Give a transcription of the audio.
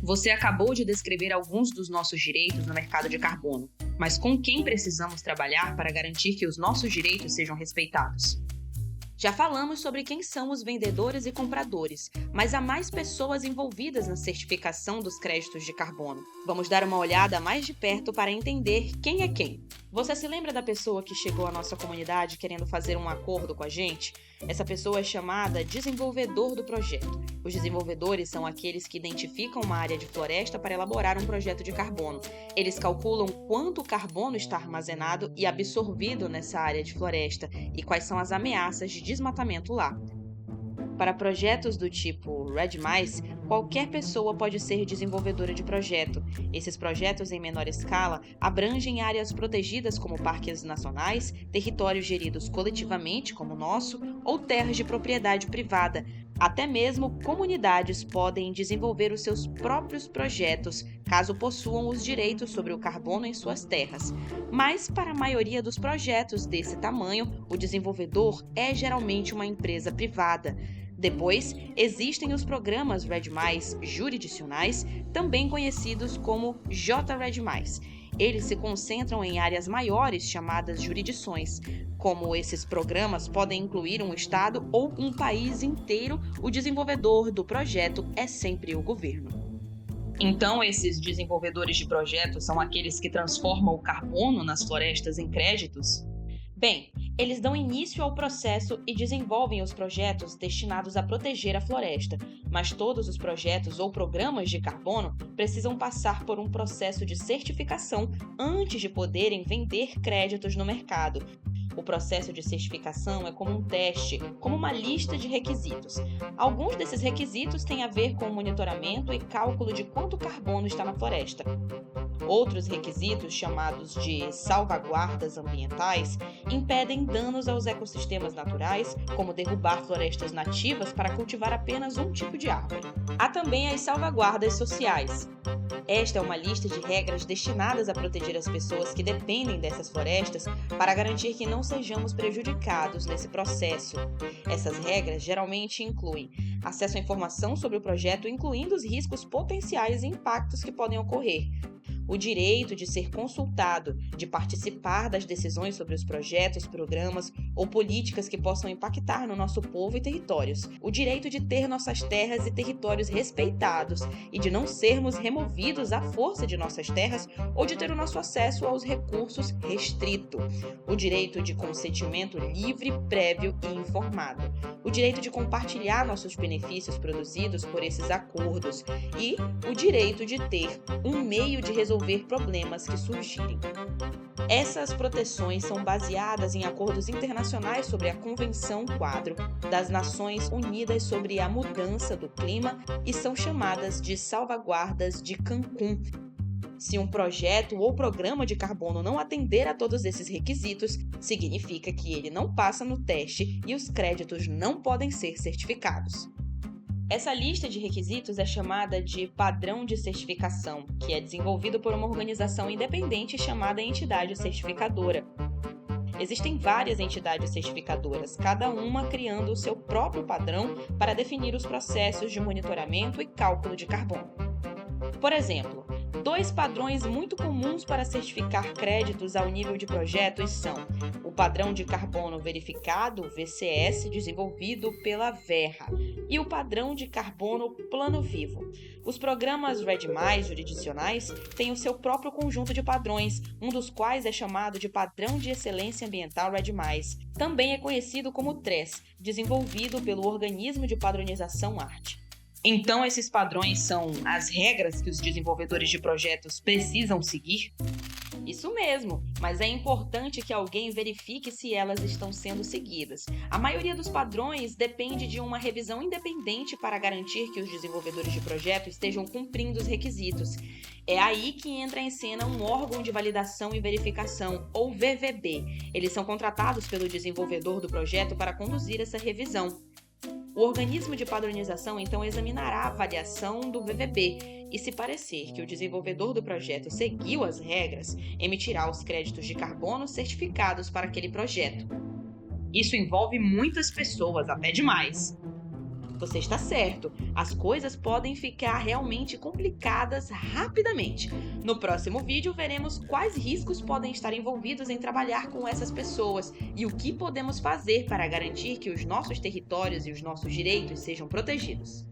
Você acabou de descrever alguns dos nossos direitos no mercado de carbono, mas com quem precisamos trabalhar para garantir que os nossos direitos sejam respeitados? Já falamos sobre quem são os vendedores e compradores, mas há mais pessoas envolvidas na certificação dos créditos de carbono. Vamos dar uma olhada mais de perto para entender quem é quem. Você se lembra da pessoa que chegou à nossa comunidade querendo fazer um acordo com a gente? Essa pessoa é chamada desenvolvedor do projeto. Os desenvolvedores são aqueles que identificam uma área de floresta para elaborar um projeto de carbono. Eles calculam quanto carbono está armazenado e absorvido nessa área de floresta e quais são as ameaças de desmatamento lá. Para projetos do tipo REDD+, qualquer pessoa pode ser desenvolvedora de projeto. Esses projetos em menor escala abrangem áreas protegidas como parques nacionais, territórios geridos coletivamente, como o nosso, ou terras de propriedade privada. Até mesmo comunidades podem desenvolver os seus próprios projetos, caso possuam os direitos sobre o carbono em suas terras. Mas, para a maioria dos projetos desse tamanho, o desenvolvedor é geralmente uma empresa privada. Depois, existem os programas REDD+, jurisdicionais, também conhecidos como JREDD+. Eles se concentram em áreas maiores chamadas jurisdições. Como esses programas podem incluir um estado ou um país inteiro, o desenvolvedor do projeto é sempre o governo. Então, esses desenvolvedores de projetos são aqueles que transformam o carbono nas florestas em créditos? Bem, eles dão início ao processo e desenvolvem os projetos destinados a proteger a floresta, mas todos os projetos ou programas de carbono precisam passar por um processo de certificação antes de poderem vender créditos no mercado. O processo de certificação é como um teste, como uma lista de requisitos. Alguns desses requisitos têm a ver com o monitoramento e cálculo de quanto carbono está na floresta. Outros requisitos, chamados de salvaguardas ambientais, impedem danos aos ecossistemas naturais, como derrubar florestas nativas para cultivar apenas um tipo de árvore. Há também as salvaguardas sociais. Esta é uma lista de regras destinadas a proteger as pessoas que dependem dessas florestas para garantir que não sejamos prejudicados nesse processo. Essas regras geralmente incluem acesso à informação sobre o projeto, incluindo os riscos potenciais e impactos que podem ocorrer, o direito de ser consultado, de participar das decisões sobre os projetos, programas ou políticas que possam impactar no nosso povo e territórios, o direito de ter nossas terras e territórios respeitados e de não sermos removidos à força de nossas terras ou de ter o nosso acesso aos recursos restrito, o direito de consentimento livre, prévio e informado, o direito de compartilhar nossos benefícios produzidos por esses acordos e o direito de ter um meio de resolver problemas que surgirem. Essas proteções são baseadas em acordos internacionais sobre a Convenção Quadro das Nações Unidas sobre a Mudança do Clima e são chamadas de salvaguardas de Cancún. Se um projeto ou programa de carbono não atender a todos esses requisitos, significa que ele não passa no teste e os créditos não podem ser certificados. Essa lista de requisitos é chamada de padrão de certificação, que é desenvolvido por uma organização independente chamada entidade certificadora. Existem várias entidades certificadoras, cada uma criando o seu próprio padrão para definir os processos de monitoramento e cálculo de carbono. Por exemplo, 2 padrões muito comuns para certificar créditos ao nível de projetos são o padrão de carbono verificado, VCS, desenvolvido pela Verra, e o padrão de carbono plano vivo. Os programas REDD+, jurisdicionais, têm o seu próprio conjunto de padrões, um dos quais é chamado de Padrão de Excelência Ambiental REDD+. Também é conhecido como TRES, desenvolvido pelo Organismo de Padronização ARTE. Então, esses padrões são as regras que os desenvolvedores de projetos precisam seguir? Isso mesmo, mas é importante que alguém verifique se elas estão sendo seguidas. A maioria dos padrões depende de uma revisão independente para garantir que os desenvolvedores de projeto estejam cumprindo os requisitos. É aí que entra em cena um órgão de validação e verificação, ou VVB. Eles são contratados pelo desenvolvedor do projeto para conduzir essa revisão. O organismo de padronização então examinará a avaliação do VVB e, se parecer que o desenvolvedor do projeto seguiu as regras, emitirá os créditos de carbono certificados para aquele projeto. Isso envolve muitas pessoas, até demais. Você está certo, as coisas podem ficar realmente complicadas rapidamente. No próximo vídeo, veremos quais riscos podem estar envolvidos em trabalhar com essas pessoas e o que podemos fazer para garantir que os nossos territórios e os nossos direitos sejam protegidos.